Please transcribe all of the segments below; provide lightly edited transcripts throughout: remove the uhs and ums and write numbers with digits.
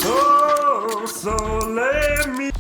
Oh, so let me.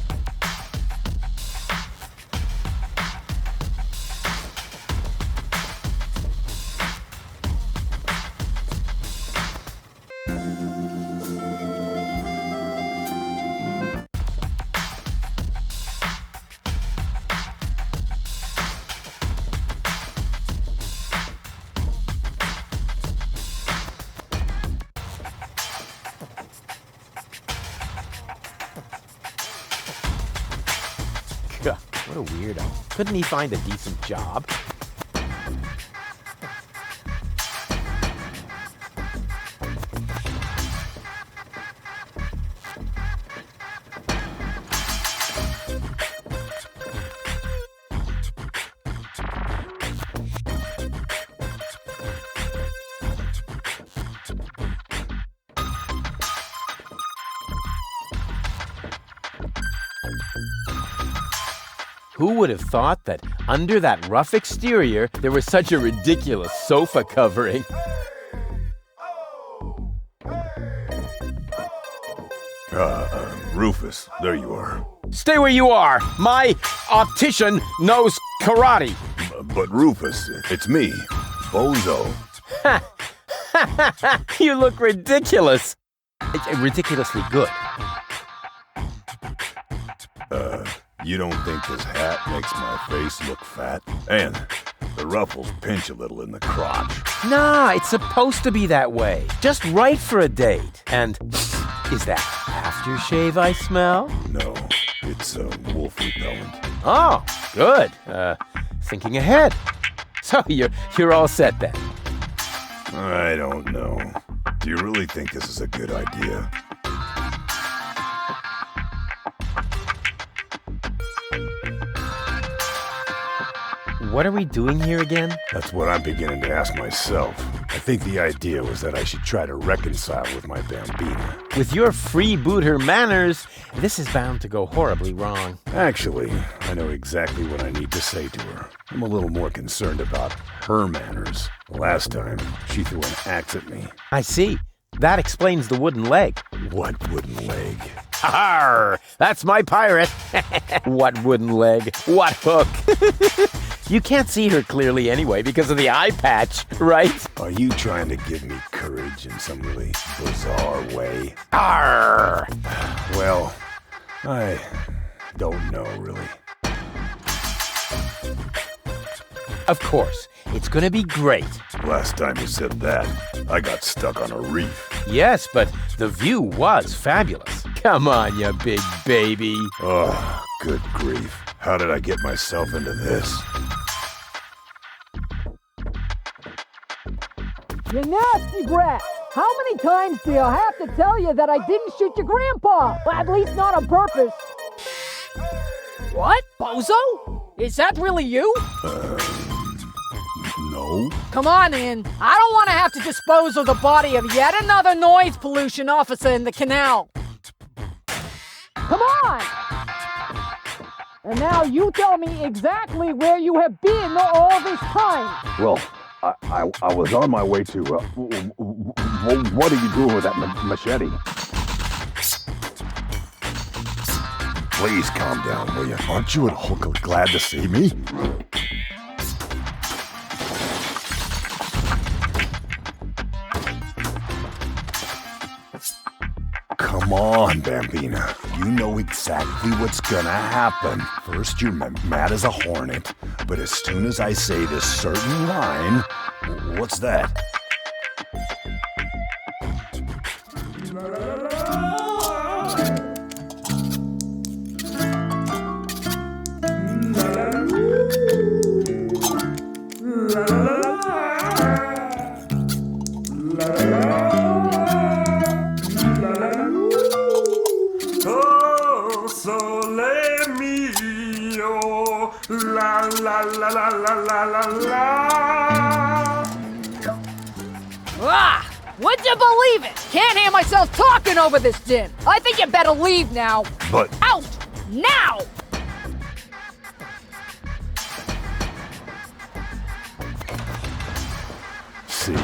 God, what a weirdo. Couldn't he find a decent job? Who would have thought that under that rough exterior, there was such a ridiculous sofa covering? Rufus, there you are. Stay where you are! My optician knows karate! But Rufus, it's me, Bozo. You look ridiculous! Ridiculously good. You don't think this hat makes my face look fat? And the ruffles pinch a little in the crotch. Nah, it's supposed to be that way. Just right for a date. And is that aftershave I smell? No, it's wolf repellent. Oh, good. Thinking ahead. So you're all set then. I don't know. Do you really think this is a good idea? What are we doing here again? That's what I'm beginning to ask myself. I think the idea was that I should try to reconcile with my bambina. With your freebooter manners, this is bound to go horribly wrong. Actually, I know exactly what I need to say to her. I'm a little more concerned about her manners. Last time, she threw an axe at me. I see. That explains the wooden leg. What wooden leg? Arr! That's my pirate. What wooden leg? What hook? You can't see her clearly anyway because of the eye patch, right? Are you trying to give me courage in some really bizarre way? Arr! Well, I don't know, really. Of course. It's gonna be great. Last time you said that, I got stuck on a reef. Yes, but the view was fabulous. Come on, you big baby. Oh, good grief. How did I get myself into this? You nasty brat! How many times do I have to tell you that I didn't shoot your grandpa? Well, at least not on purpose. What? Bozo? Is that really you? No. Come on in. I don't want to have to dispose of the body of yet another noise pollution officer in the canal. Come on! And now you tell me exactly where you have been all this time. Well, I was on my way to, what are you doing with that machete? Please calm down, will you? Aren't you at all glad to see me? Come on, Bambina. You know exactly what's gonna happen. First, you're mad as a hornet, but as soon as I say this certain line... What's that? Oh, so let me, oh, la la la la la la la la. Ah! Would you believe it? Can't hear myself talking over this din. I think you better leave now. But... Out! Now! See,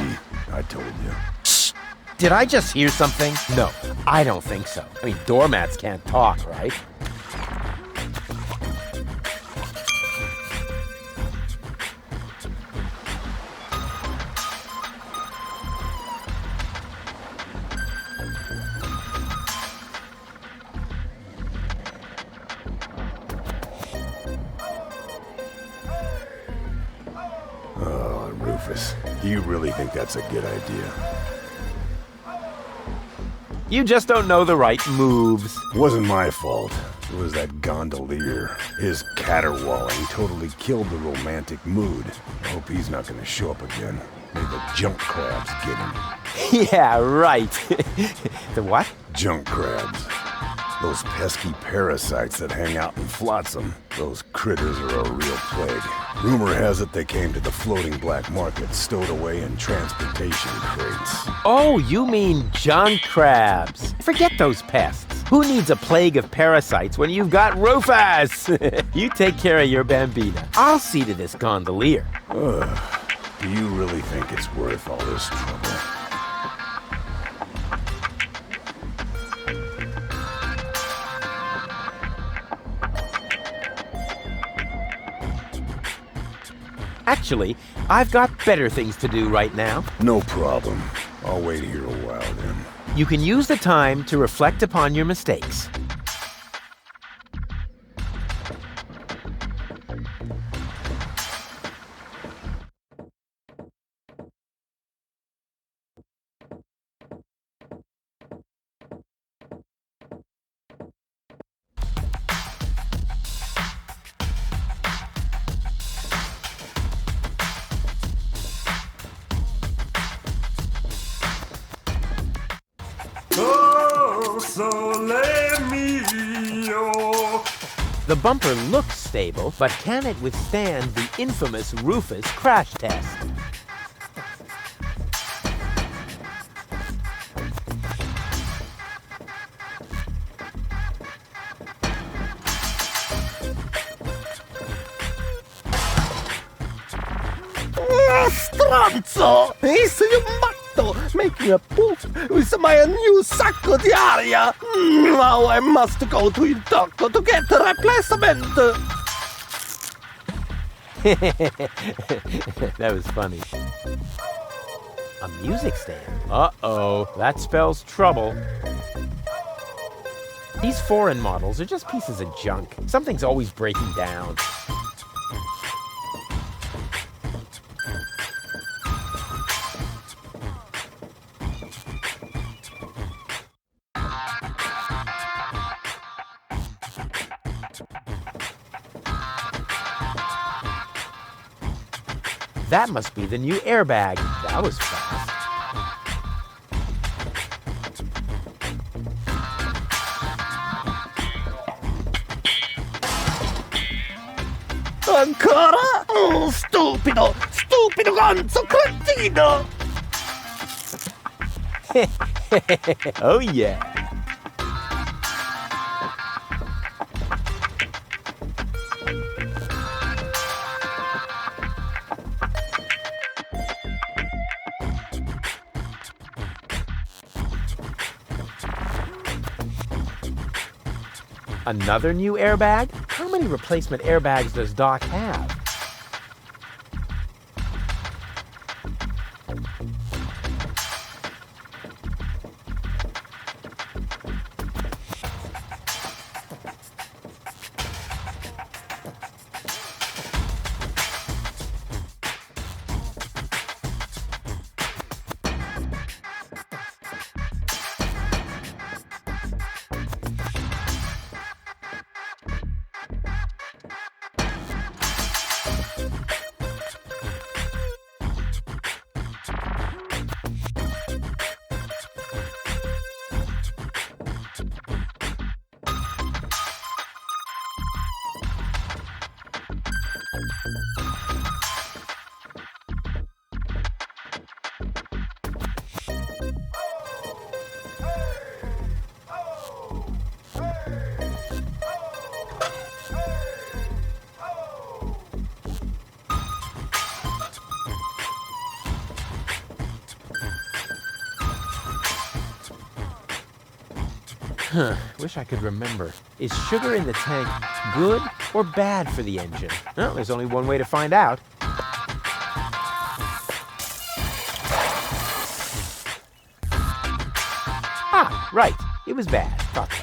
I told you. Did I just hear something? No, I don't think so. I mean, doormats can't talk, right? Oh, Rufus, do you really think that's a good idea? You just don't know the right moves. Wasn't my fault. It was that gondolier. His caterwauling totally killed the romantic mood. I hope he's not gonna show up again. May the junk crabs get him. Yeah, right. The what? Junk crabs. Those pesky parasites that hang out in flotsam. Those critters are a real plague. Rumor has it they came to the floating black market, stowed away in transportation crates. Oh, you mean junk crabs. Forget those pests. Who needs a plague of parasites when you've got Rufus? You take care of your Bambina. I'll see to this gondolier. Do you really think it's worth all this trouble? Actually, I've got better things to do right now. No problem. I'll wait here a while then. You can use the time to reflect upon your mistakes. Oh, sole mio. The bumper looks stable, but can it withstand the infamous Rufus crash test? Stronzo! Is you matto making a poof with my new sacco di aria? Now I must go to il doctor to get a replacement. That was funny. A music stand. Uh-oh, that spells trouble. These foreign models are just pieces of junk. Something's always breaking down. That must be the new airbag. That was fast. Ancora? Stupido! Stupido ganzo cretino! Oh yeah. Another new airbag? How many replacement airbags does Doc have? Wish I could remember. Is sugar in the tank good or bad for the engine? Well, there's only one way to find out. Ah, right. It was bad. Thought so.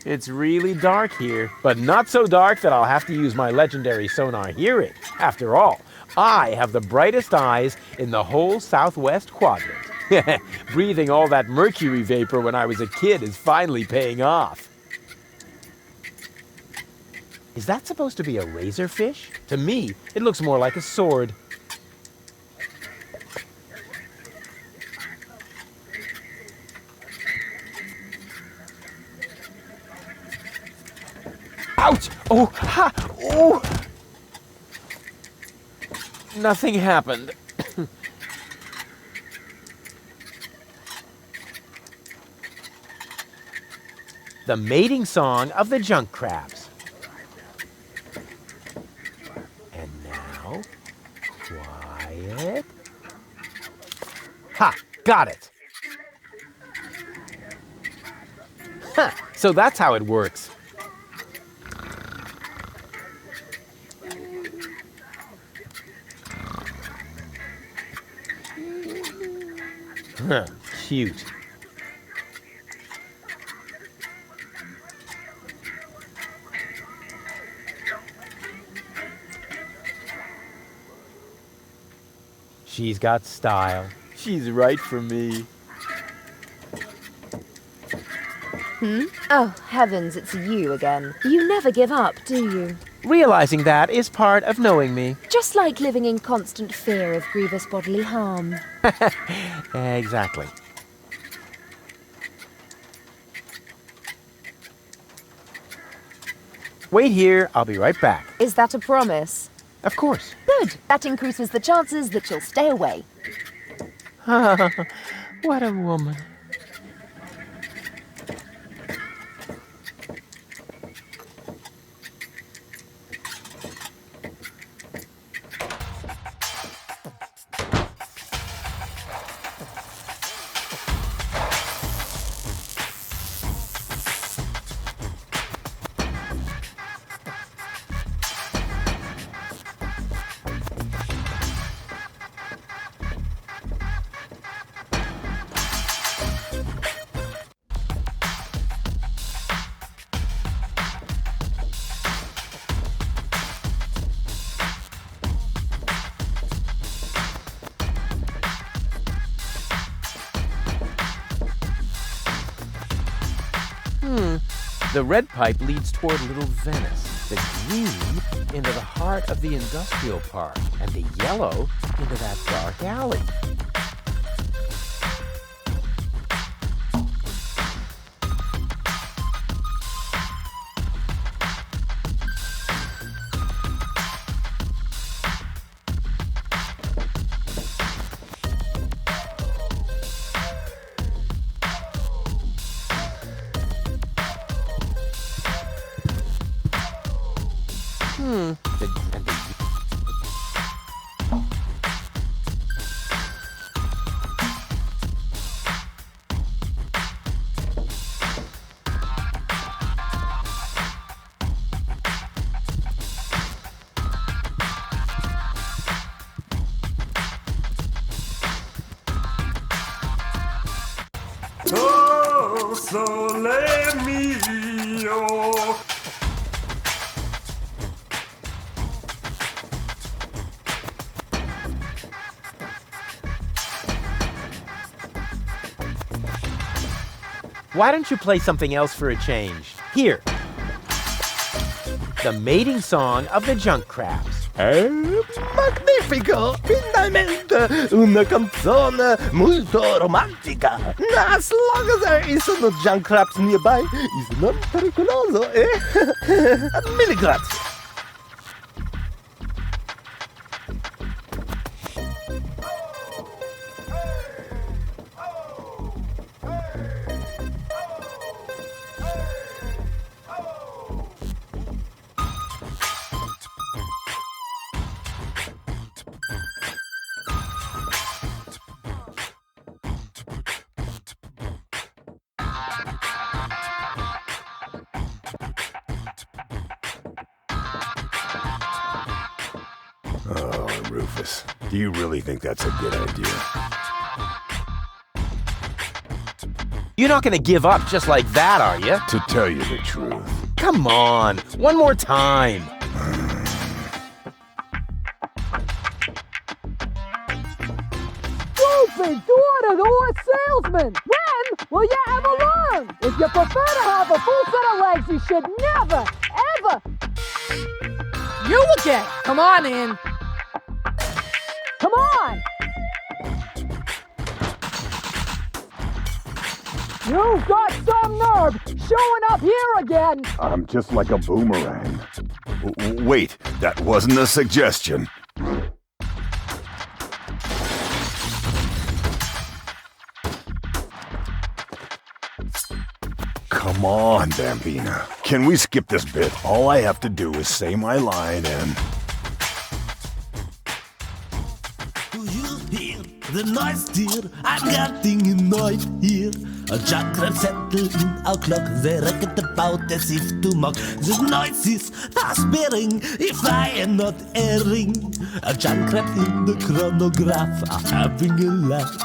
It's really dark here, but not so dark that I'll have to use my legendary sonar hearing. After all, I have the brightest eyes in the whole southwest quadrant. Breathing all that mercury vapor when I was a kid is finally paying off. Is that supposed to be a razorfish? To me, it looks more like a sword. Ouch! Oh, ha! Oh! Nothing happened. The mating song of the junk crabs. And now, quiet. Ha! Got it! Huh, so that's how it works. Huh, cute. She's got style. She's right for me. Oh, heavens, it's you again. You never give up, do you? Realizing that is part of knowing me. Just like living in constant fear of grievous bodily harm. Exactly. Wait here, I'll be right back. Is that a promise? Of course. Good. That increases the chances that you'll stay away. What a woman. The red pipe leads toward Little Venice, the green into the heart of the industrial park, and the yellow into that dark alley. Oh, sole mio. Why don't you play something else for a change? Here. The mating song of the junk crabs. Magnifico! Finalmente una canzone molto romantica. As long as there is no junk crabs nearby, is non pericoloso, eh? Mille grazie. Rufus. Do you really think that's a good idea? You're not gonna give up just like that, are you? To tell you the truth. Come on, one more time. Stupid door-to-door salesman! When will you ever learn? If you prefer to have a full set of legs, you should never, ever... You again! Come on in. Come on! You've got some nerve showing up here again! I'm just like a boomerang. Wait, that wasn't a suggestion. Come on, Bambina. Can we skip this bit? All I have to do is say my line and... Do you hear the noise, dear? I'm getting annoyed here. A jackrabbit settled in our clock. They reckon about as if to mock. The noise is fast-bearing, if I am not erring. A jackrabbit in the chronograph are having a laugh.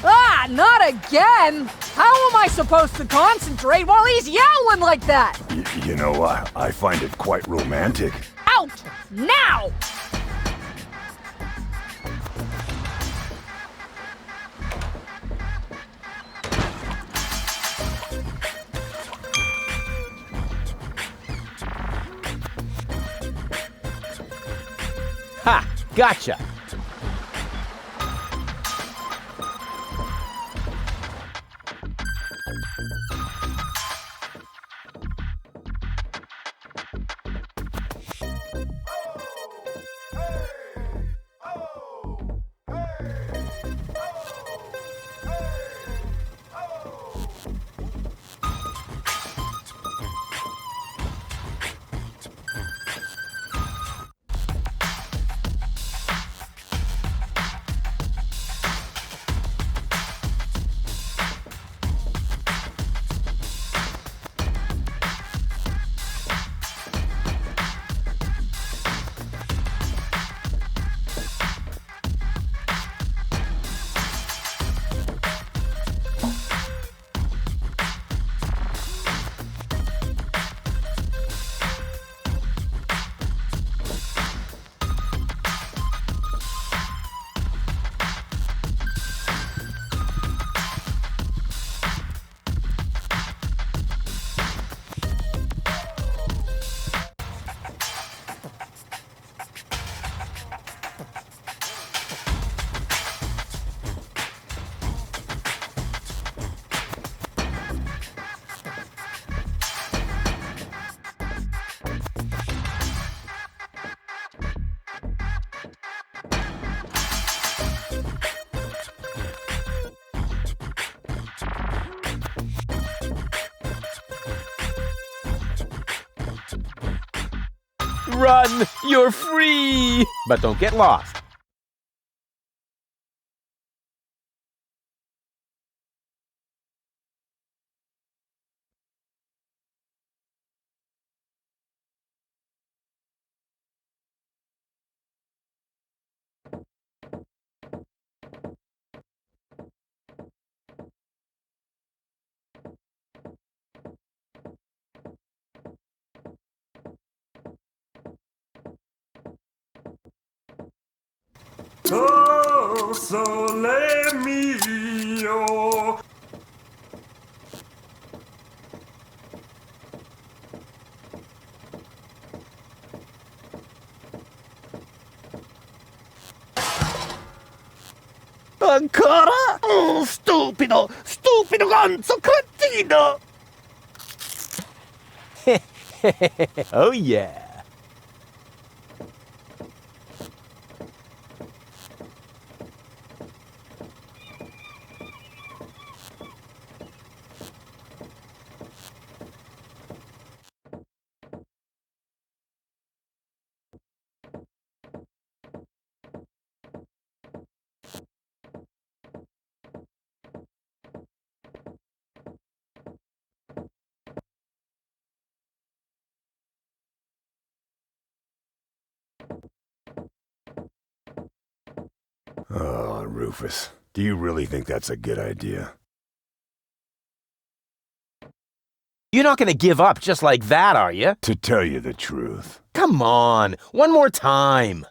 Ah, not again! How am I supposed to concentrate while he's yowling like that? You know, I find it quite romantic. Out! Now! Ha! Gotcha! Run! You're free! But don't get lost. Oh, sole mio. Ancora? Oh, stupido! Stupido ganzo cretino! Oh yeah. Rufus. Do you really think that's a good idea? You're not gonna give up just like that, are you? To tell you the truth. Come on, one more time.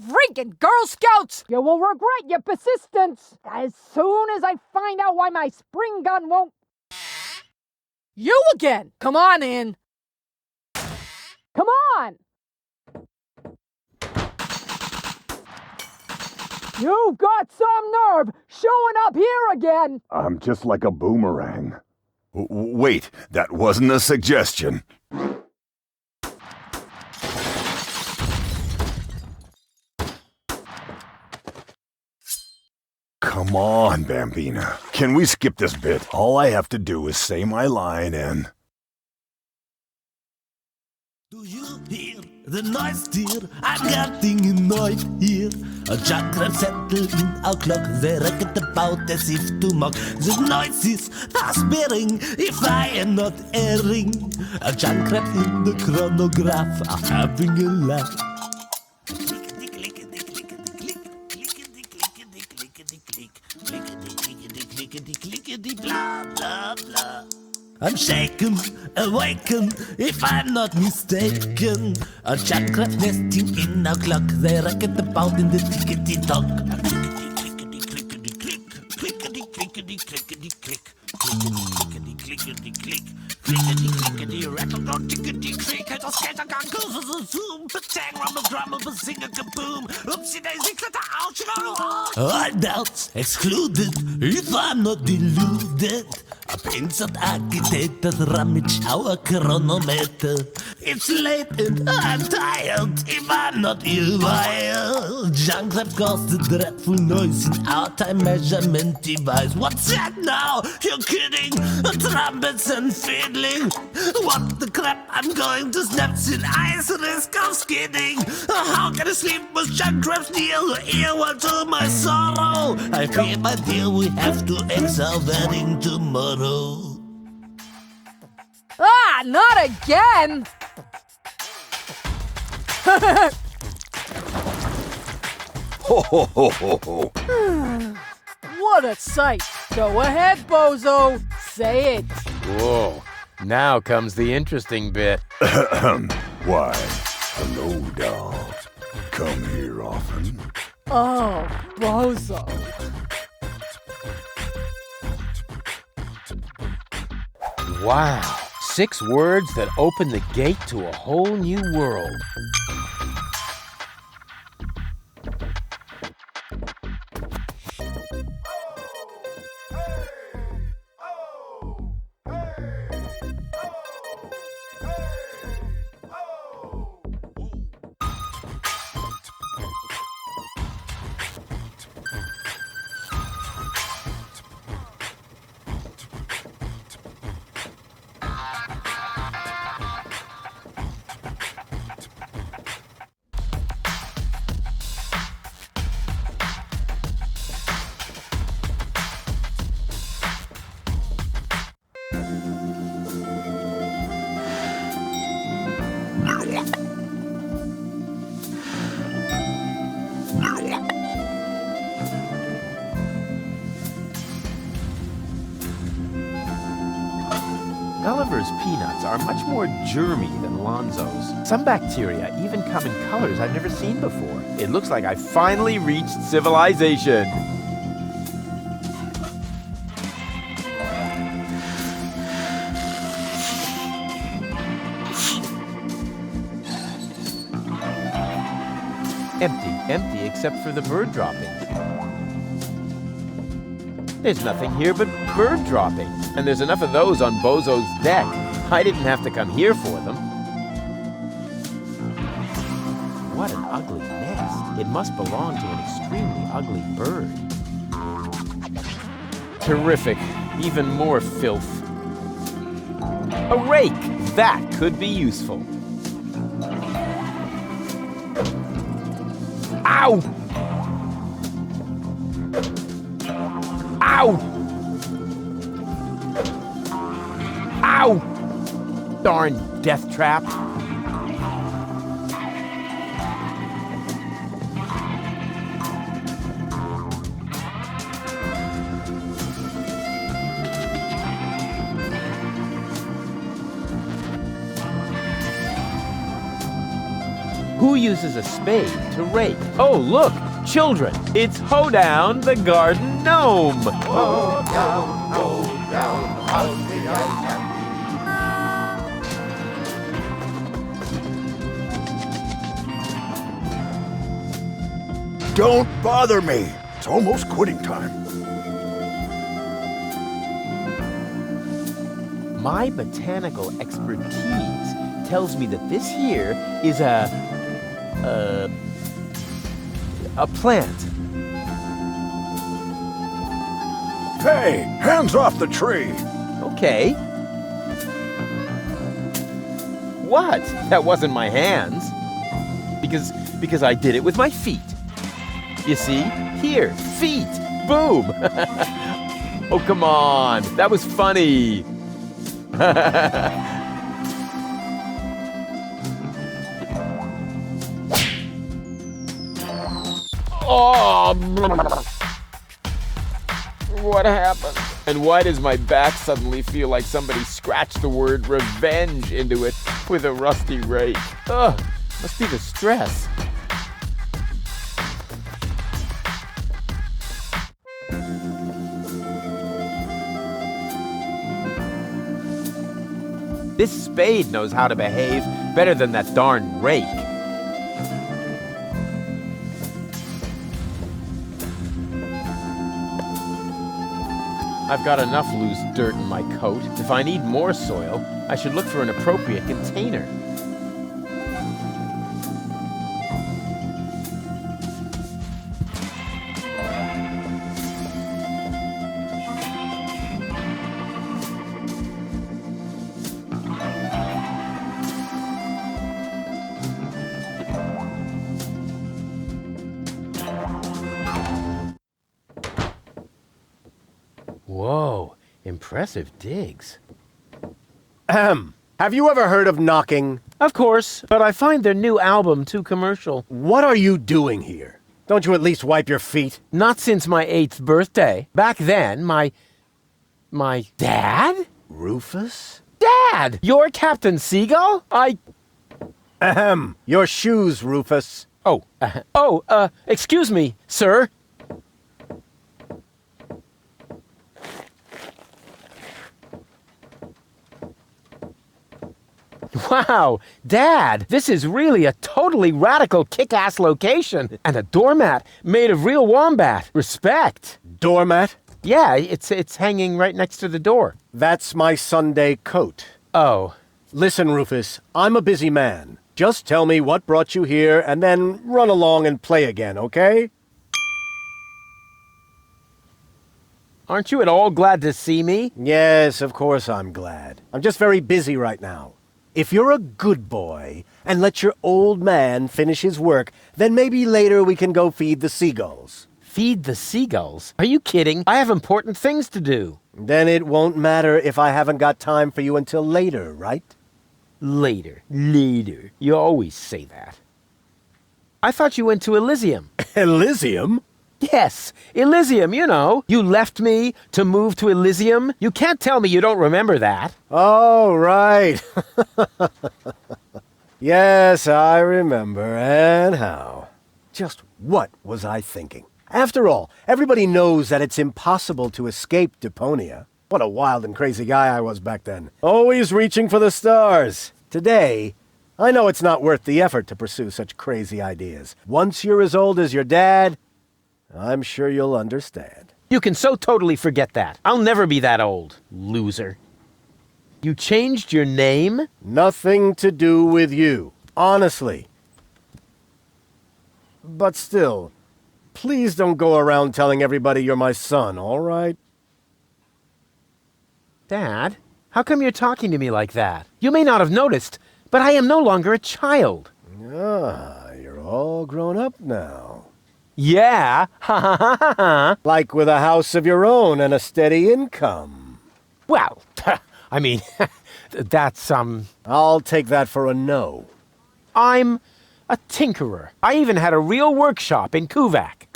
Freaking Girl Scouts! You will regret your persistence as soon as I find out why my spring gun won't. You again! Come on in. Come on! You've got some nerve showing up here again! I'm just like a boomerang. Wait, that wasn't a suggestion. Come on, Bambina. Can we skip this bit? All I have to do is say my line and... Do you hear the noise, dear? I'm getting annoyed here. A jackrabbit settled in our clock. They reckon about as if to mock. The noise is past bearing, if I am not erring. A jackrabbit in the chronograph are having a laugh. Clickety blah blah blah. I'm shaken, awakened, if I'm not mistaken. A jackrabbit nesting in our clock. They reckon about in the tickety tock. Clickety clickety click, clickety clickety clickety click, clickety clickety click, clickety clickety rattle go tickety click. I just get a gun goes as a zoom, but tang rumble drumble, but sing a kaboom. Oopsie daisy, clitter ouch, all doubts excluded, if I'm not deluded. A pincered architect at rummage our chronometer. It's late and I'm tired, if I'm not ill-wired. Jackrabbit caused a dreadful noise in our time measurement device. What's that now? You're kidding? Trumpets and fiddling. What the crap? I'm going to snap in ice, risk of skidding. How can I sleep with jackrabbits near the ear? Well, to my sorrow, I fear, my dear, we have to ex our wedding tomorrow. Ah, not again! Ho ho ho ho ho! What a sight! Go ahead, bozo! Say it! Whoa, now comes the interesting bit. Why, hello, doll. Come here often. Oh, bozo. Wow, 6 words that open the gate to a whole new world. Gulliver's peanuts are much more germy than Lonzo's. Some bacteria even come in colors I've never seen before. It looks like I finally reached civilization. Empty except for the bird droppings. There's nothing here but bird droppings, and there's enough of those on Bozo's deck. I didn't have to come here for them. What an ugly nest. It must belong to an extremely ugly bird. Terrific. Even more filth. A rake! That could be useful. Ow! Ow! Ow! Darn death trap. Who uses a spade to rake? Oh, look, children. It's Hoedown the garden gnome. Don't bother me. It's almost quitting time. My botanical expertise tells me that this here is a plant. Hey, hands off the tree. Okay. What? That wasn't my hands. Because I did it with my feet. You see? Here, feet. Boom. Oh, come on. That was funny. Oh, what happened? And why does my back suddenly feel like somebody scratched the word revenge into it with a rusty rake? Ugh, must be the stress. This spade knows how to behave better than that darn rake. I've got enough loose dirt in my coat. If I need more soil, I should look for an appropriate container. Whoa, impressive digs. Ahem. Have you ever heard of knocking? Of course, but I find their new album too commercial. What are you doing here? Don't you at least wipe your feet? Not since my 8th birthday. Back then, my dad? Rufus? Dad! You're Captain Seagull? Ahem. Your shoes, Rufus. Excuse me, sir. Wow, Dad, this is really a totally radical kick-ass location. And a doormat made of real wombat. Respect. Doormat? Yeah, it's hanging right next to the door. That's my Sunday coat. Oh. Listen, Rufus, I'm a busy man. Just tell me what brought you here and then run along and play again, okay? Aren't you at all glad to see me? Yes, of course I'm glad. I'm just very busy right now. If you're a good boy and let your old man finish his work, then maybe later we can go feed the seagulls. Feed the seagulls? Are you kidding? I have important things to do. Then it won't matter if I haven't got time for you until later, right? Later. You always say that. I thought you went to Elysium. Elysium? Yes, Elysium, you know. You left me to move to Elysium. You can't tell me you don't remember that. Oh, right. Yes, I remember. And how? Just what was I thinking? After all, everybody knows that it's impossible to escape Deponia. What a wild and crazy guy I was back then. Always reaching for the stars. Today, I know it's not worth the effort to pursue such crazy ideas. Once you're as old as your dad, I'm sure you'll understand. You can so totally forget that. I'll never be that old, loser. You changed your name? Nothing to do with you, honestly. But still, please don't go around telling everybody you're my son, all right? Dad, how come you're talking to me like that? You may not have noticed, but I am no longer a child. Ah, you're all grown up now. Yeah, ha ha ha ha ha. Like with a house of your own and a steady income. Well, I mean, that's, I'll take that for a no. I'm a tinkerer. I even had a real workshop in Kuvak.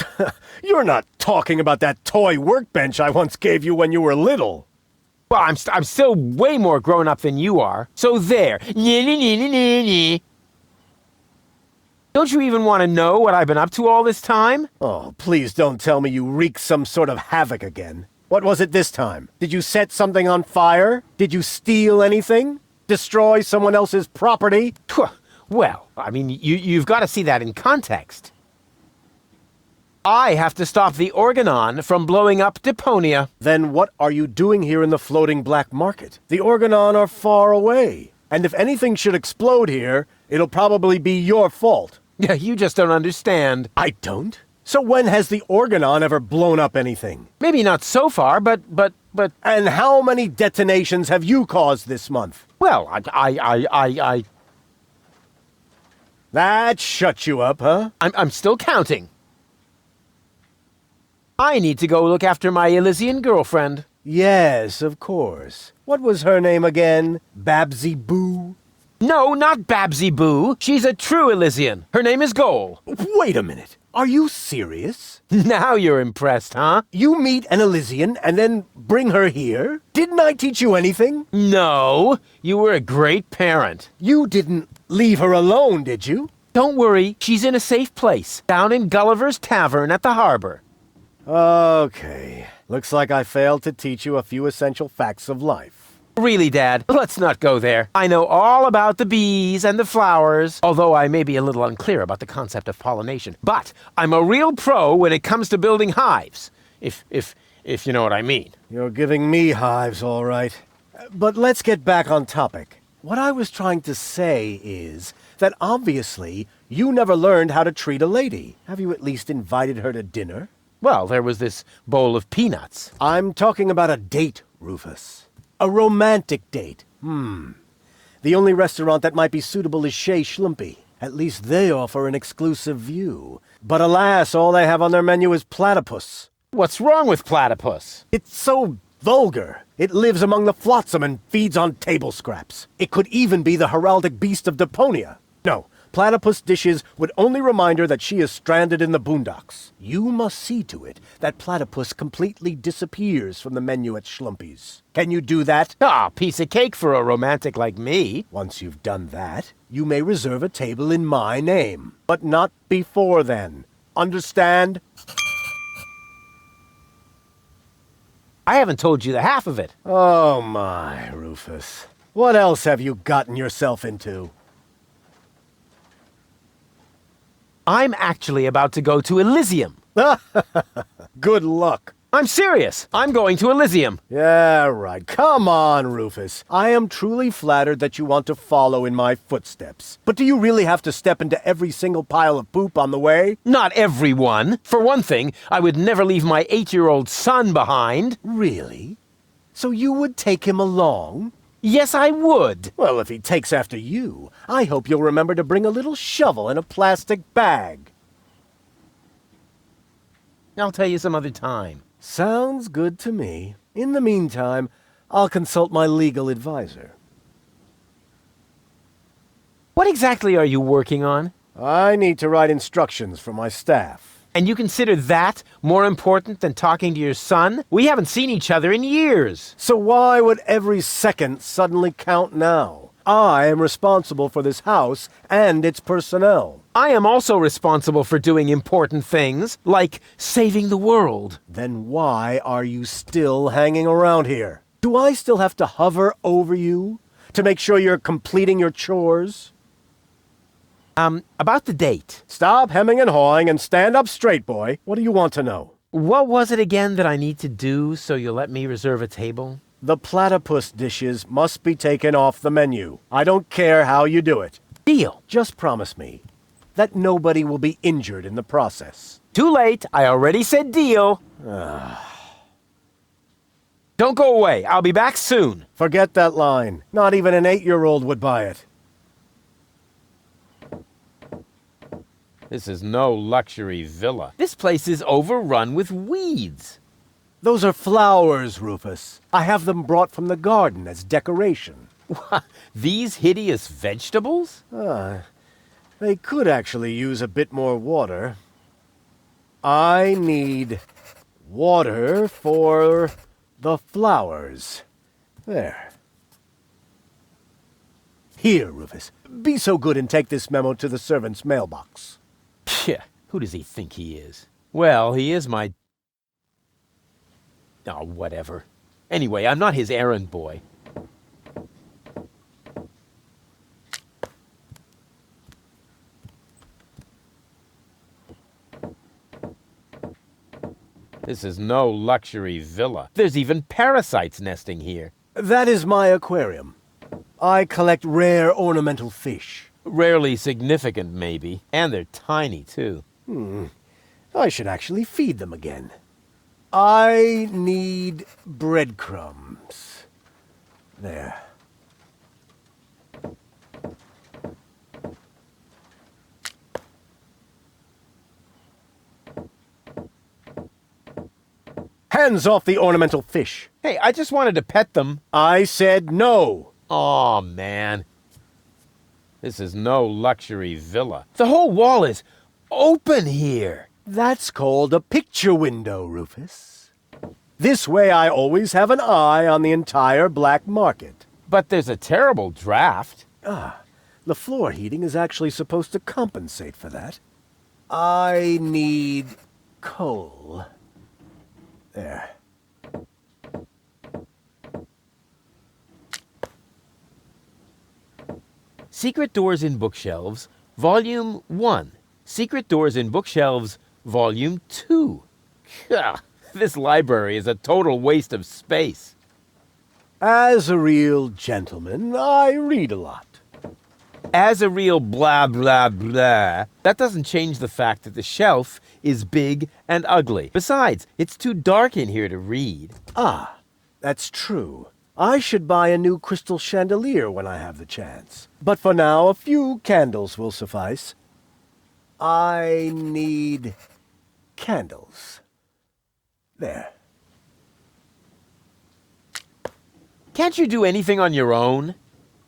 You're not talking about that toy workbench I once gave you when you were little. Well, I'm still way more grown up than you are. So there. Don't you even want to know what I've been up to all this time? Oh, please don't tell me you wreaked some sort of havoc again. What was it this time? Did you set something on fire? Did you steal anything? Destroy someone else's property? Well, I mean, you've got to see that in context. I have to stop the Organon from blowing up Deponia. Then what are you doing here in the floating black market? The Organon are far away. And if anything should explode here, it'll probably be your fault. Yeah, you just don't understand. I don't? So when has the Organon ever blown up anything? Maybe not so far, but... And how many detonations have you caused this month? Well, That shut you up, huh? I'm still counting. I need to go look after my Elysian girlfriend. Yes, of course. What was her name again? Babsy Boo? No, not Babsy Boo. She's a true Elysian. Her name is Goal. Wait a minute. Are you serious? Now you're impressed, huh? You meet an Elysian and then bring her here? Didn't I teach you anything? No, you were a great parent. You didn't leave her alone, did you? Don't worry, she's in a safe place, down in Gulliver's Tavern at the harbor. Okay. Looks like I failed to teach you a few essential facts of life. Really, Dad, let's not go there. I know all about the bees and the flowers, although I may be a little unclear about the concept of pollination. But I'm a real pro when it comes to building hives, if you know what I mean. You're giving me hives, all right. But let's get back on topic. What I was trying to say is that obviously you never learned how to treat a lady. Have you at least invited her to dinner? Well, there was this bowl of peanuts. I'm talking about a date, Rufus. A romantic date. The only restaurant that might be suitable is Chez Schlumpy. At least they offer an exclusive view. But alas, all they have on their menu is platypus. What's wrong with platypus? It's so vulgar. It lives among the flotsam and feeds on table scraps. It could even be the heraldic beast of Deponia. No, platypus dishes would only remind her that she is stranded in the boondocks. You must see to it that platypus completely disappears from the menu at Schlumpy's. Can you do that? Ah, piece of cake for a romantic like me. Once you've done that, you may reserve a table in my name. But not before then. Understand? I haven't told you the half of it. Oh my, Rufus. What else have you gotten yourself into? I'm actually about to go to Elysium. Good luck. I'm serious. I'm going to Elysium. Yeah, right. Come on, Rufus. I am truly flattered that you want to follow in my footsteps. But do you really have to step into every single pile of poop on the way? Not everyone. For one thing, I would never leave my 8-year-old son behind. Really? So you would take him along? Yes, I would. Well, if he takes after you, I hope you'll remember to bring a little shovel and a plastic bag. I'll tell you some other time. Sounds good to me. In the meantime, I'll consult my legal advisor. What exactly are you working on? I need to write instructions for my staff. And you consider that more important than talking to your son? We haven't seen each other in years. So why would every second suddenly count now? I am responsible for this house and its personnel. I am also responsible for doing important things, like saving the world. Then why are you still hanging around here? Do I still have to hover over you to make sure you're completing your chores? About the date. Stop hemming and hawing and stand up straight, boy. What do you want to know? What was it again that I need to do so you'll let me reserve a table? The platypus dishes must be taken off the menu. I don't care how you do it. Deal. Just promise me that nobody will be injured in the process. Too late. I already said deal. Don't go away. I'll be back soon. Forget that line. Not even an 8-year-old would buy it. This is no luxury villa. This place is overrun with weeds. Those are flowers, Rufus. I have them brought from the garden as decoration. These hideous vegetables? They could actually use a bit more water. I need water for the flowers. There. Here, Rufus, be so good and take this memo to the servant's mailbox. Yeah, who does he think he is? Well, he is my... Oh, whatever. Anyway, I'm not his errand boy. This is no luxury villa. There's even parasites nesting here. That is my aquarium. I collect rare ornamental fish. Rarely significant, maybe. And they're tiny, too. I should actually feed them again. I need breadcrumbs. There. Hands off the ornamental fish. Hey, I just wanted to pet them. I said no. Aw, man. This is no luxury villa. The whole wall is open here. That's called a picture window, Rufus. This way I always have an eye on the entire black market. But there's a terrible draft. The floor heating is actually supposed to compensate for that. I need coal. There. Secret Doors in Bookshelves, Volume 1. Secret Doors in Bookshelves, Volume 2. Gah, this library is a total waste of space. As a real gentleman, I read a lot. As a real blah, blah, blah, that doesn't change the fact that the shelf is big and ugly. Besides, it's too dark in here to read. That's true. I should buy a new crystal chandelier when I have the chance. But for now, a few candles will suffice. I need candles. There. Can't you do anything on your own?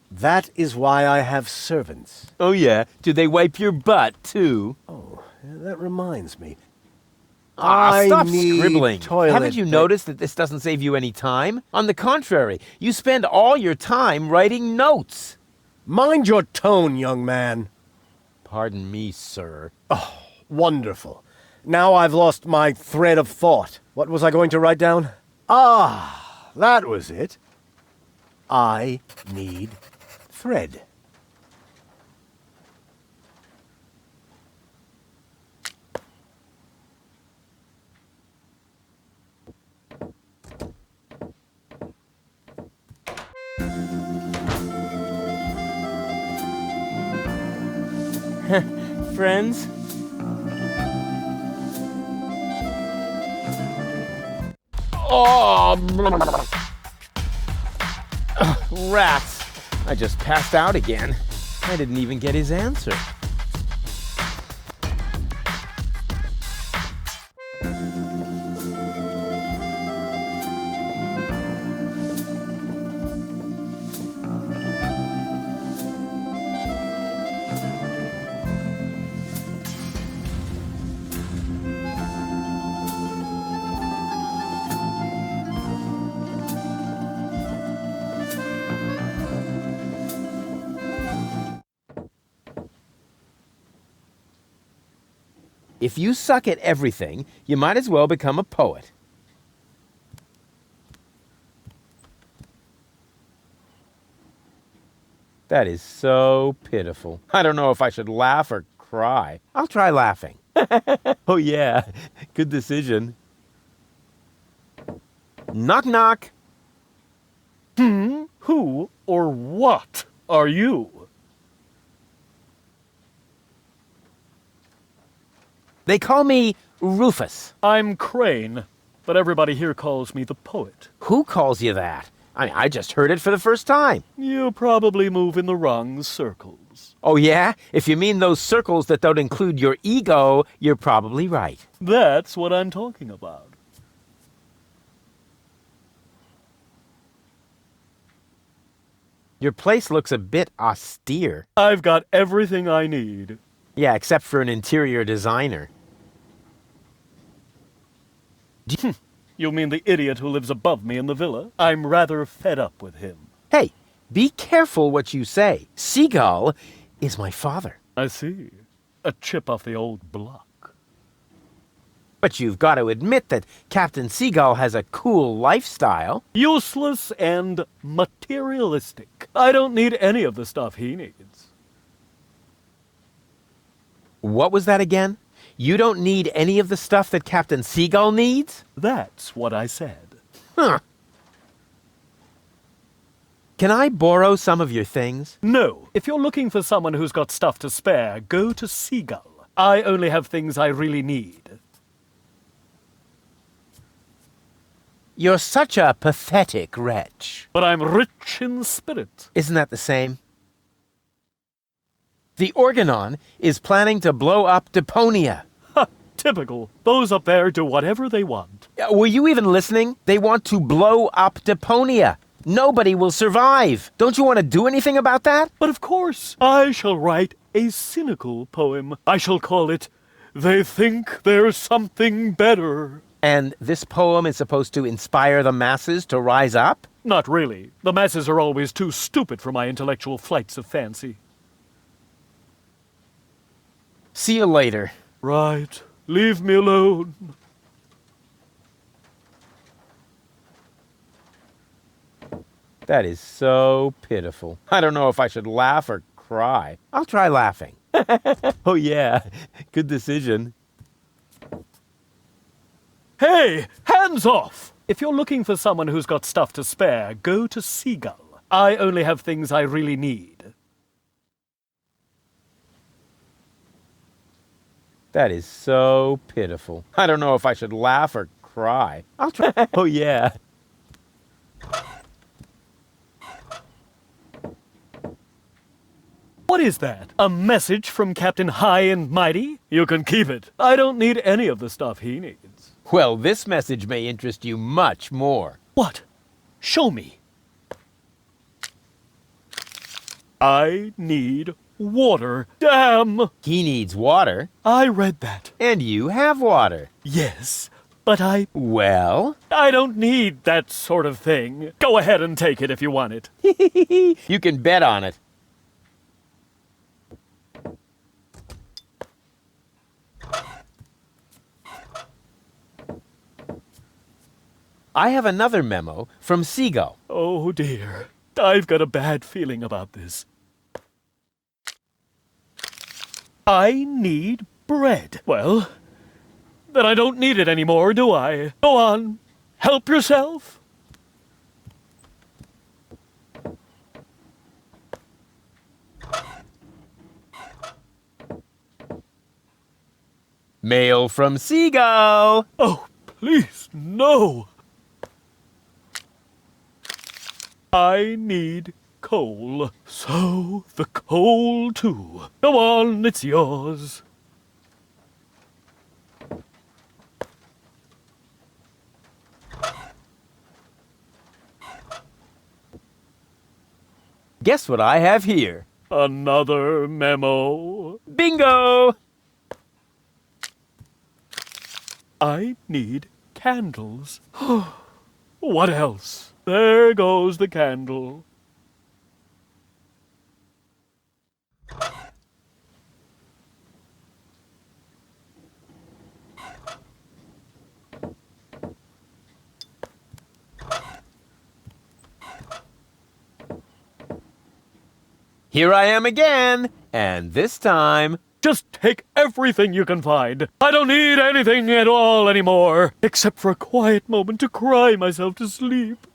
That is why I have servants. Oh yeah? Do they wipe your butt, too? Oh, that reminds me. Stop need scribbling. toilet Haven't you noticed that this doesn't save you any time? On the contrary, you spend all your time writing notes. Mind your tone, young man. Pardon me, sir. Oh, wonderful. Now I've lost my thread of thought. What was I going to write down? That was it. I need thread. Friends? Oh, rats. I just passed out again. I didn't even get his answer. If you suck at everything, you might as well become a poet. That is so pitiful. I don't know if I should laugh or cry. I'll try laughing. Oh yeah, good decision. Knock knock. Who or what are you? They call me Rufus. I'm Crane, but everybody here calls me the poet. Who calls you that? I just heard it for the first time. You probably move in the wrong circles. Oh yeah? If you mean those circles that don't include your ego, you're probably right. That's what I'm talking about. Your place looks a bit austere. I've got everything I need. Yeah, except for an interior designer. You mean the idiot who lives above me in the villa? I'm rather fed up with him. Hey, Be careful what you say. Seagull is my father. I see. A chip off the old block. But you've got to admit that Captain Seagull has a cool lifestyle. Useless and materialistic. I don't need any of the stuff he needs. What was that again? You don't need any of the stuff that Captain Seagull needs? That's what I said. Huh. Can I borrow some of your things? No. If you're looking for someone who's got stuff to spare, go to Seagull. I only have things I really need. You're such a pathetic wretch. But I'm rich in spirit. Isn't that the same? The Organon is planning to blow up Deponia. Ha! Typical. Those up there do whatever they want. Were you even listening? They want to blow up Deponia. Nobody will survive. Don't you want to do anything about that? But of course, I shall write a cynical poem. I shall call it, "They Think There's Something Better." And this poem is supposed to inspire the masses to rise up? Not really. The masses are always too stupid for my intellectual flights of fancy. See you later. Right. Leave me alone. That is so pitiful. I don't know if I should laugh or cry. I'll try laughing. Oh yeah, good decision. Hey, hands off! If you're looking for someone who's got stuff to spare, go to Seagull. I only have things I really need. That is so pitiful. I don't know if I should laugh or cry. I'll try. Oh yeah. What is that? A message from Captain High and Mighty? You can keep it. I don't need any of the stuff he needs. Well, this message may interest you much more. What? Show me. I need water. Damn! He needs water. I read that. And you have water. Yes, but Well? I don't need that sort of thing. Go ahead and take it if you want it. You can bet on it. I have another memo from Seagull. Oh dear. I've got a bad feeling about this. I need bread. Well, then I don't need it anymore, do I? Go on. Help yourself. Mail from Seagull. Oh, please, no. I need coal. So, the coal too. Go on, it's yours. Guess what I have here? Another memo. Bingo! I need candles. What else? There goes the candle. Here I am again, and this time... Just take everything you can find. I don't need anything at all anymore, except for a quiet moment to cry myself to sleep.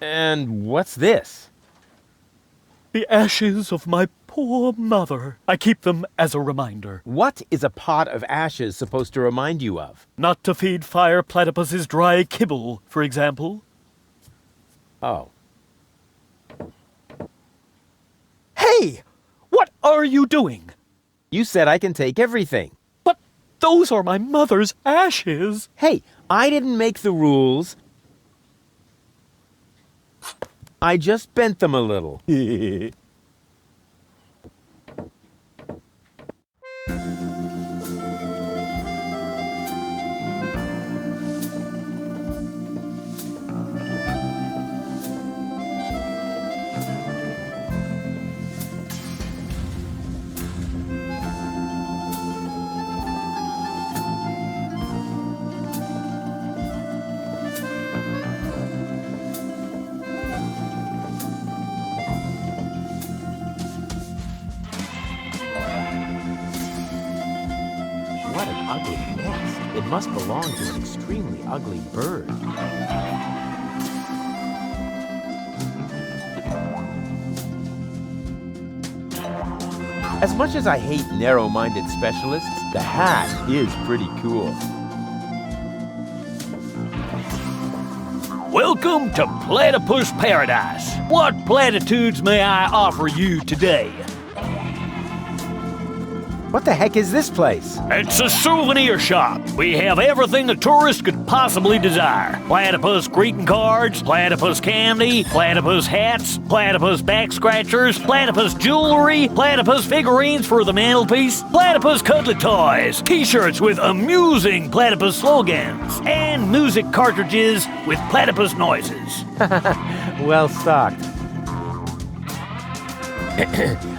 And what's this? The ashes of my poor mother. I keep them as a reminder. What is a pot of ashes supposed to remind you of? Not to feed fire platypuses dry kibble, for example. Oh. Hey! What are you doing? You said I can take everything. But those are my mother's ashes. Hey, I didn't make the rules. I just bent them a little. must belong to an extremely ugly bird. As much as I hate narrow-minded specialists, the hat is pretty cool. Welcome to Platypus Paradise. What platitudes may I offer you today? What the heck is this place? It's a souvenir shop. We have everything a tourist could possibly desire. Platypus greeting cards, platypus candy, platypus hats, platypus back scratchers, platypus jewelry, platypus figurines for the mantelpiece, platypus cuddly toys, t-shirts with amusing platypus slogans, and music cartridges with platypus noises. Well stocked.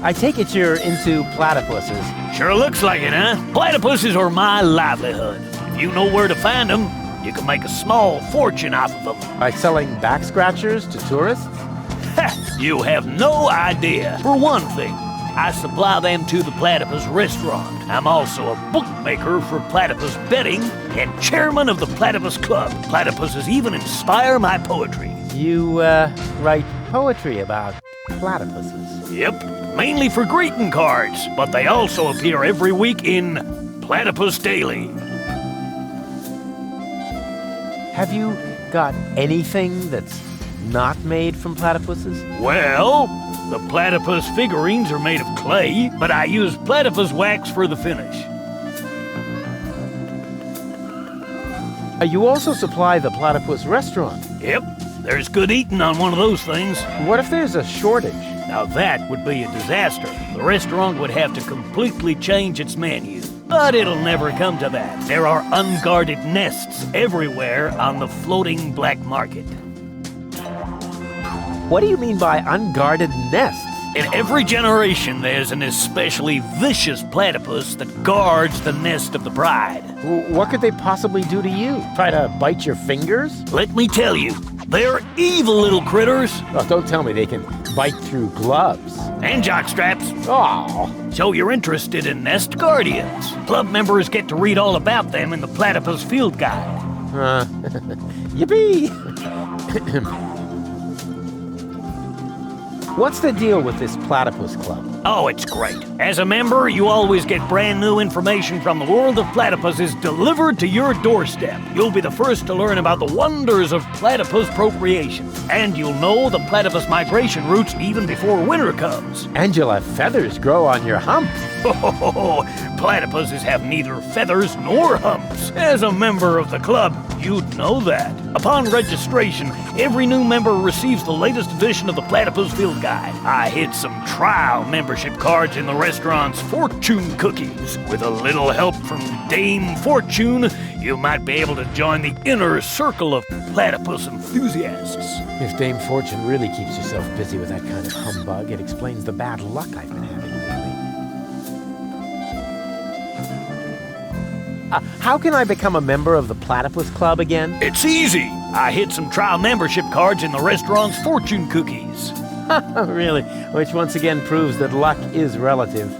I take it you're into platypuses. Sure looks like it, huh? Platypuses are my livelihood. If you know where to find them, you can make a small fortune off of them. By selling back scratchers to tourists? Ha! You have no idea. For one thing, I supply them to the Platypus restaurant. I'm also a bookmaker for platypus betting and chairman of the Platypus Club. Platypuses even inspire my poetry. You, write poetry about platypuses? Yep, mainly for greeting cards, but they also appear every week in Platypus Daily. Have you got anything that's not made from platypuses? Well, the platypus figurines are made of clay, but I use platypus wax for the finish. You also supply the platypus restaurant? Yep, there's good eating on one of those things. What if there's a shortage? Now that would be a disaster. The restaurant would have to completely change its menu. But it'll never come to that. There are unguarded nests everywhere on the floating black market. What do you mean by unguarded nests? In every generation, there's an especially vicious platypus that guards the nest of the bride. What could they possibly do to you? Try to bite your fingers? Let me tell you, they're evil little critters. Oh, don't tell me they can bite through gloves. And jockstraps. Oh. So you're interested in nest guardians. Club members get to read all about them in the Platypus Field Guide. Yippee! What's the deal with this Platypus Club? Oh, it's great. As a member, you always get brand new information from the world of platypuses delivered to your doorstep. You'll be the first to learn about the wonders of platypus procreation. And you'll know the platypus migration routes even before winter comes. And you'll have feathers grow on your hump. Oh, platypuses have neither feathers nor humps. As a member of the club, you'd know that. Upon registration, every new member receives the latest edition of the Platypus Field Guide. I hid some trial membership cards in the restaurant's fortune cookies. With a little help from Dame Fortune, you might be able to join the inner circle of platypus enthusiasts. If Dame Fortune really keeps herself busy with that kind of humbug, it explains the bad luck I've been having lately. How can I become a member of the Platypus Club again? It's easy. I hid some trial membership cards in the restaurant's fortune cookies. Really? Which once again proves that luck is relative.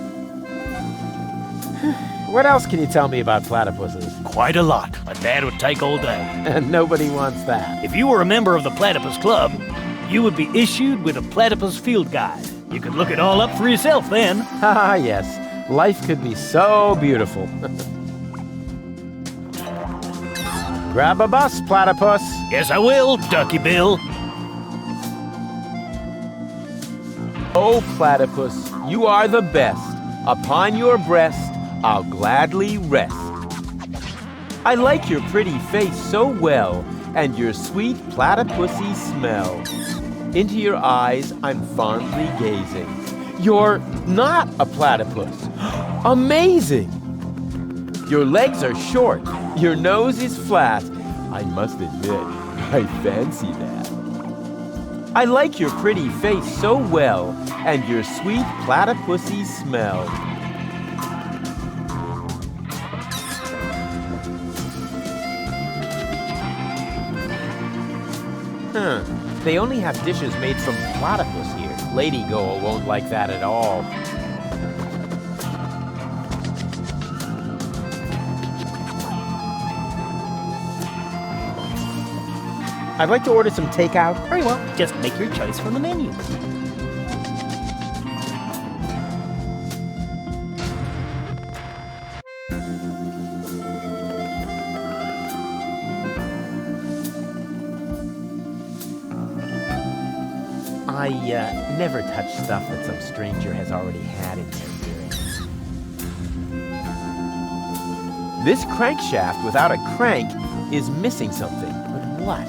What else can you tell me about platypuses? Quite a lot, but that would take all day. And nobody wants that. If you were a member of the Platypus Club, you would be issued with a Platypus Field Guide. You could look it all up for yourself then. Ah, yes. Life could be so beautiful. Grab a bus, platypus. Yes, I will, Ducky Bill. Oh, platypus, you are the best. Upon your breast, I'll gladly rest. I like your pretty face so well, and your sweet platypusy smell. Into your eyes, I'm fondly gazing. You're not a platypus. Amazing! Your legs are short. Your nose is flat. I must admit, I fancy that. I like your pretty face so well, and your sweet platypusy smell. They only have dishes made from platypus here. Lady Goa won't like that at all. I'd like to order some takeout. Very well, just make your choice from the menu. I never touch stuff that some stranger has already had in their hearing. This crankshaft without a crank is missing something. But what?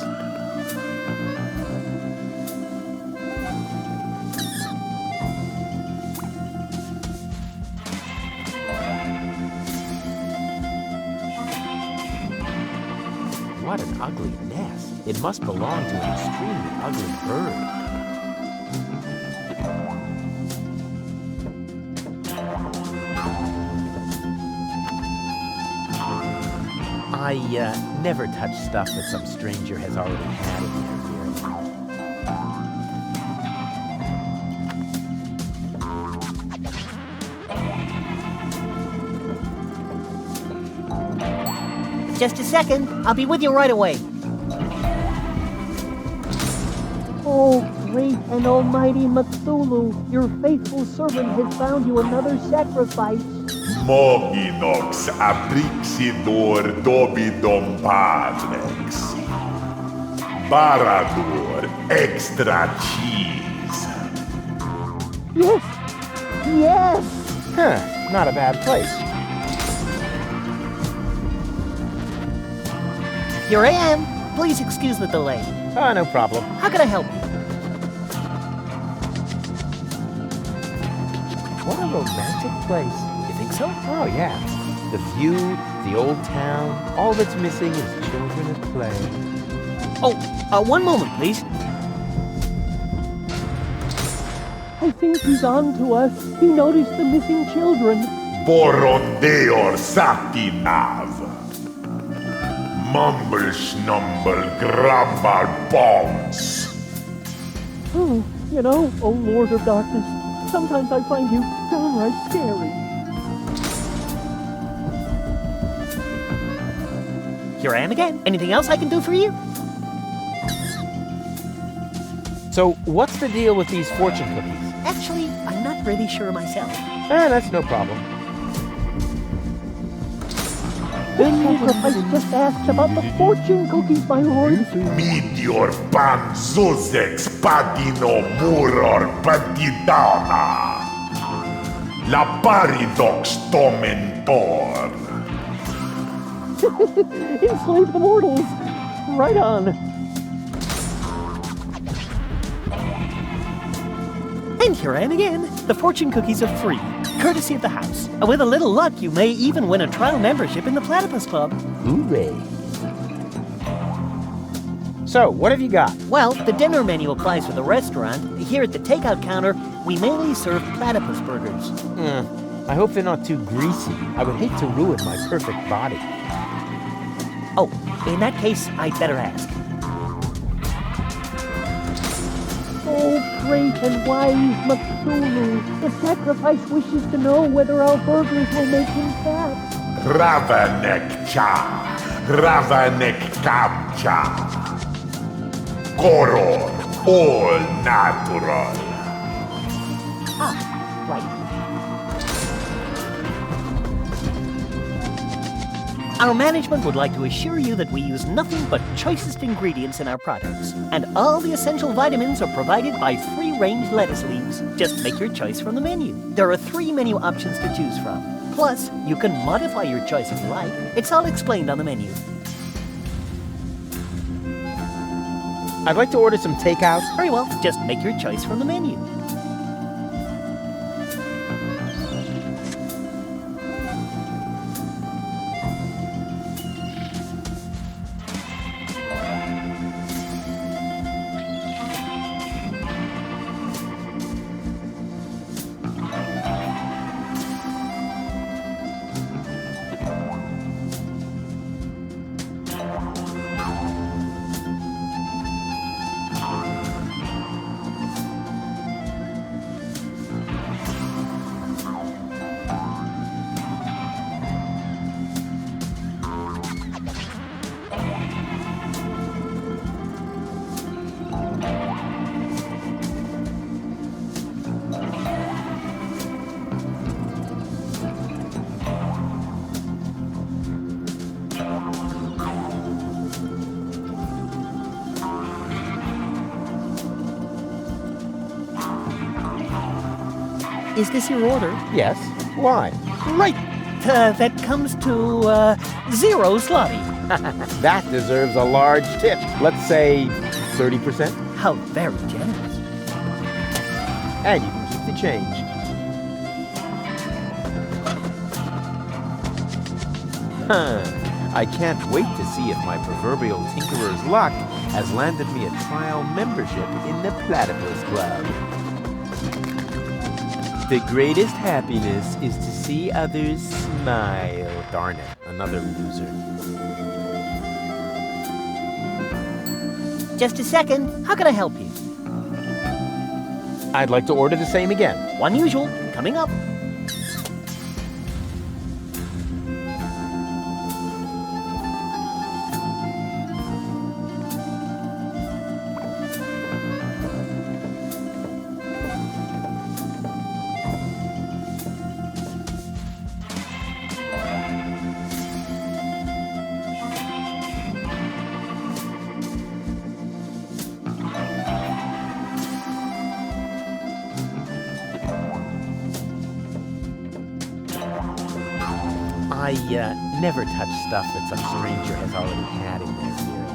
What an ugly nest. It must belong to an extremely ugly bird. I never touch stuff that some stranger has already had in their hearing. Just a second. I'll be with you right away. Oh, great and almighty Cthulhu, your faithful servant has found you another sacrifice. Moginox aprixidor dobidom padrex. Barador extra cheese. Yes! Yes! Huh, not a bad place. Here I am. Please excuse the delay. Oh, no problem. How can I help you? What a romantic place. You think so? Oh, yeah. The view, the old town, all that's missing is children at play. Oh, one moment, please. I think he's on to us. He noticed the missing children. Borondeor satinav. Mumble snumble grabbar bombs. Oh, you know, oh Lord of Darkness, sometimes I find you downright scary. Here I am again. Anything else I can do for you? So, what's the deal with these fortune cookies? Actually, I'm not really sure myself. That's no problem. This sacrifice just asked about the fortune cookies, my lord. Meteor pan zuzex patino muror patidana. La paridox tomentor. Enslave the mortals. Right on. And here I am again. The fortune cookies are free, courtesy of the house. And with a little luck, you may even win a trial membership in the Platypus Club. Hooray. So, what have you got? Well, the dinner menu applies for the restaurant. Here at the takeout counter, we mainly serve platypus burgers. I hope they're not too greasy. I would hate to ruin my perfect body. Oh, in that case, I'd better ask. Oh, great and wise Cthulhu, the sacrifice wishes to know whether our burgers will make him fat. Ravanek cha. Ravanek kapcha. Koror. All natural. Ah, right. Our management would like to assure you that we use nothing but choicest ingredients in our products, and all the essential vitamins are provided by free-range lettuce leaves. Just make your choice from the menu. There are 3 menu options to choose from. Plus, you can modify your choice if you like. It's all explained on the menu. I'd like to order some takeout. Very well, just make your choice from the menu. Is this your order? Yes. Why? Right. That comes to 0 zloty. That deserves a large tip. Let's say 30%. How very generous. And you can keep the change. I can't wait to see if my proverbial tinkerer's luck has landed me a trial membership in the Platypus Club. The greatest happiness is to see others smile. Darn it, another loser. Just a second. How can I help you? I'd like to order the same again. One usual. Coming up. I never touch stuff that some stranger has already had in their cereal.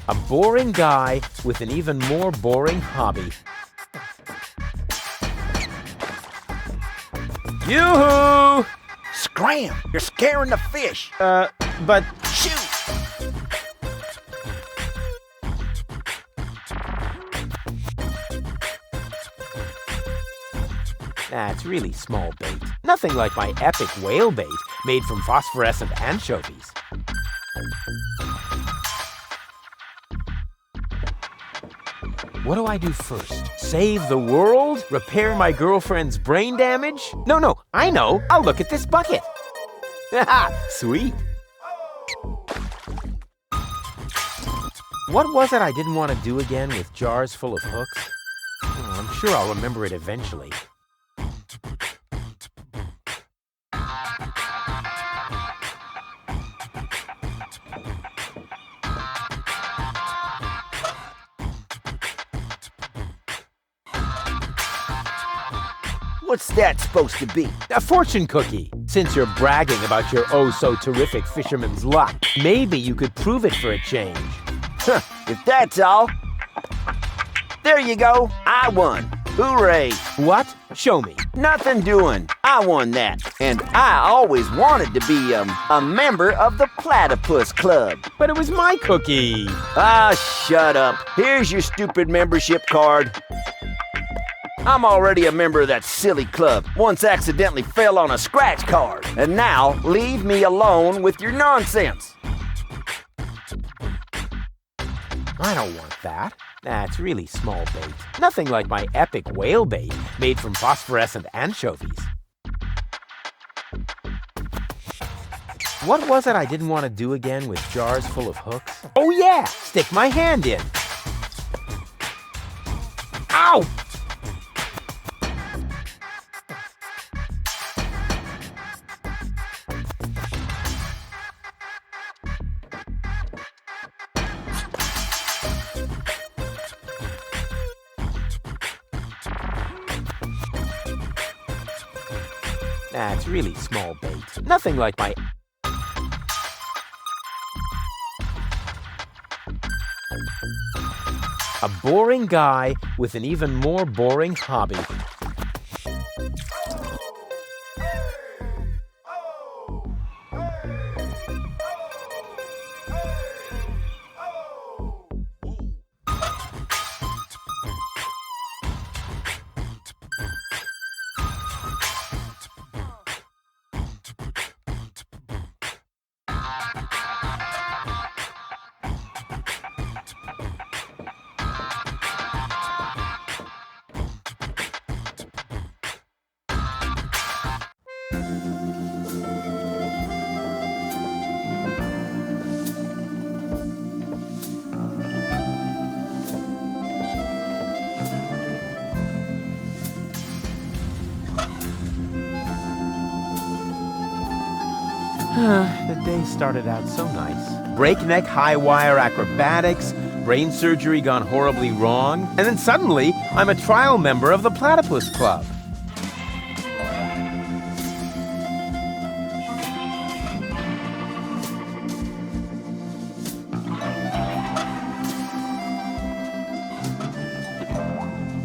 A boring guy with an even more boring hobby. Yoo-hoo! Scram! You're scaring the fish! But... Shoot! That's really small bait. Nothing like my epic whale bait made from phosphorescent anchovies. What do I do first? Save the world? Repair my girlfriend's brain damage? No, I know. I'll look at this bucket. Haha, sweet. What was it I didn't want to do again with jars full of hooks? Oh, I'm sure I'll remember it eventually. What's that supposed to be? A fortune cookie. Since you're bragging about your oh-so-terrific fisherman's luck, maybe you could prove it for a change. If that's all. There you go. I won. Hooray. What? Show me. Nothing doing. I won that. And I always wanted to be a member of the Platypus Club. But it was my cookie. Ah, shut up. Here's your stupid membership card. I'm already a member of that silly club. Once accidentally fell on a scratch card. And now, leave me alone with your nonsense. I don't want that. That's really small bait. Nothing like my epic whale bait made from phosphorescent anchovies. What was it I didn't want to do again with jars full of hooks? Oh yeah! Stick my hand in. Ow! That's really small bait. Nothing like my... A boring guy with an even more boring hobby. The day started out so nice. Breakneck high wire acrobatics, brain surgery gone horribly wrong, and then suddenly I'm a trial member of the Platypus Club.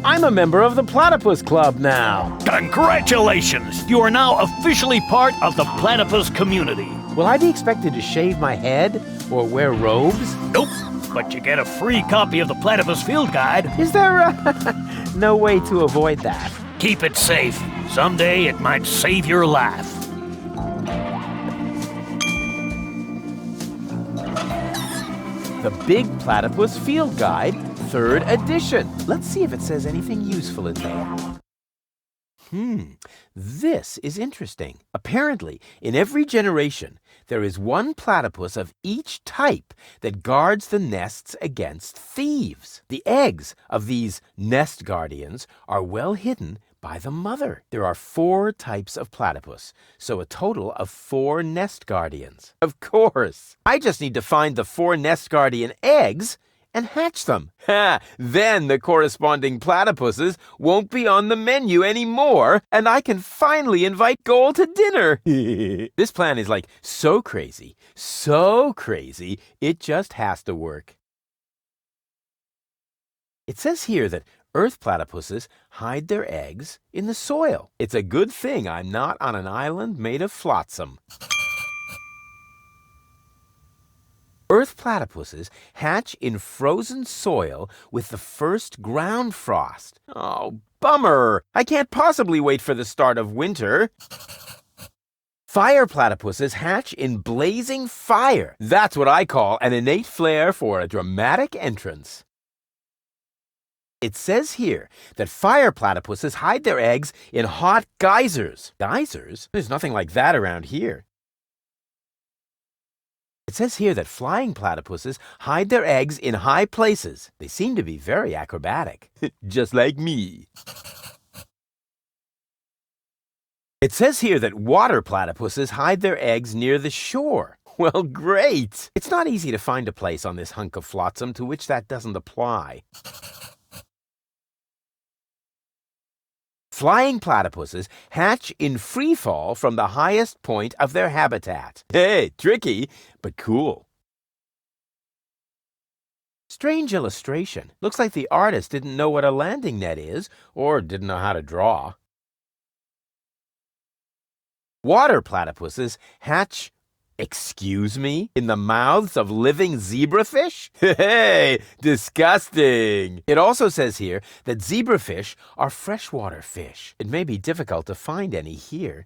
I'm a member of the Platypus Club now. Congratulations! You are now officially part of the platypus community. Will I be expected to shave my head or wear robes? Nope, but you get a free copy of the Platypus Field Guide. Is there no way to avoid that? Keep it safe. Someday it might save your life. The Big Platypus Field Guide, 3rd edition. Let's see if it says anything useful in there. This is interesting. Apparently, in every generation, there is one platypus of each type that guards the nests against thieves. The eggs of these nest guardians are well hidden by the mother. There are 4 types of platypus, so a total of 4 nest guardians. Of course, I just need to find the 4 nest guardian eggs and hatch them. Then the corresponding platypuses won't be on the menu anymore, and I can finally invite Goal to dinner. This plan is like so crazy, it just has to work. It says here that earth platypuses hide their eggs in the soil. It's a good thing I'm not on an island made of flotsam. Earth platypuses hatch in frozen soil with the first ground frost. Oh, bummer! I can't possibly wait for the start of winter. Fire platypuses hatch in blazing fire. That's what I call an innate flair for a dramatic entrance. It says here that fire platypuses hide their eggs in hot geysers. Geysers? There's nothing like that around here. It says here that flying platypuses hide their eggs in high places. They seem to be very acrobatic. Just like me. It says here that water platypuses hide their eggs near the shore. Well, great! It's not easy to find a place on this hunk of flotsam to which that doesn't apply. Flying platypuses hatch in free fall from the highest point of their habitat. Hey, tricky, but cool. Strange illustration. Looks like the artist didn't know what a landing net is, or didn't know how to draw. Water platypuses hatch, excuse me, in the mouths of living zebrafish? Hey, disgusting! It also says here that zebrafish are freshwater fish. It may be difficult to find any here.